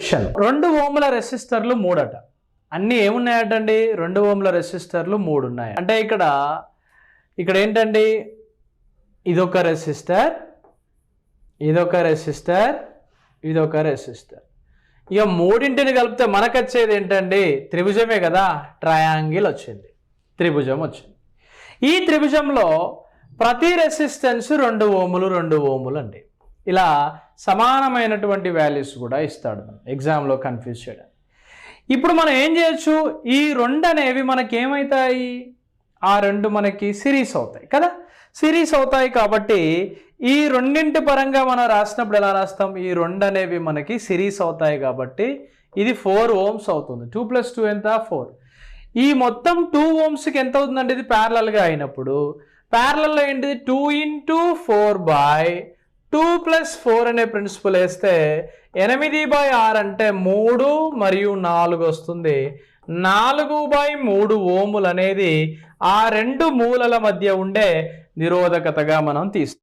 Section 2 ఓంల రెసిస్టర్లు 3 అట. అన్నీ ఏమున్నాయటండి? 2 ఓంల రెసిస్టర్లు 3 ఉన్నాయి. అంటే ఇక్కడ ఏంటండి, ఇదొక రెసిస్టర్, ఇదొక రెసిస్టర్, ఇదొక రెసిస్టర్. ఇక మూడింటిని కలిపితే మనకు వచ్చేది ఏంటండి? త్రిభుజమే కదా, ట్రయాంగిల్ వచ్చింది, త్రిభుజం వచ్చింది. ఈ త్రిభుజంలో ప్రతి రెసిస్టెన్స్ 2 ఓములు 2 ఓములు అండి. ఇలా సమానమైనటువంటి వాల్యూస్ కూడా ఇస్తాడు మనం ఎగ్జామ్లో కన్ఫ్యూజ్ చేయడానికి. ఇప్పుడు మనం ఏం చేయొచ్చు, ఈ 2 అనేవి మనకి ఏమవుతాయి? ఆ 2 మనకి సిరీస్ అవుతాయి కదా, సిరీస్ అవుతాయి. కాబట్టి ఈ రెండింటి పరంగా మనం రాసినప్పుడు ఎలా రాస్తాం? ఈ 2 అనేవి మనకి సిరీస్ అవుతాయి కాబట్టి ఇది 4 ఓమ్స్ అవుతుంది. 2 + 2 ఎంత? 4. ఈ మొత్తం 2 ఓమ్స్కి ఎంత అవుతుందంటే ఇది ప్యారలల్గా అయినప్పుడు ప్యారలల్లో ఏంటిది? 2 × 4/2 + 4 అనే ప్రిన్సిపల్ వేస్తే 8/6 అంటే 3 మరియు 4 వస్తుంది. 4/3 ఓములు అనేది ఆ 2 మూలల మధ్య ఉండే నిరోధకతగా మనం తీస్తాం.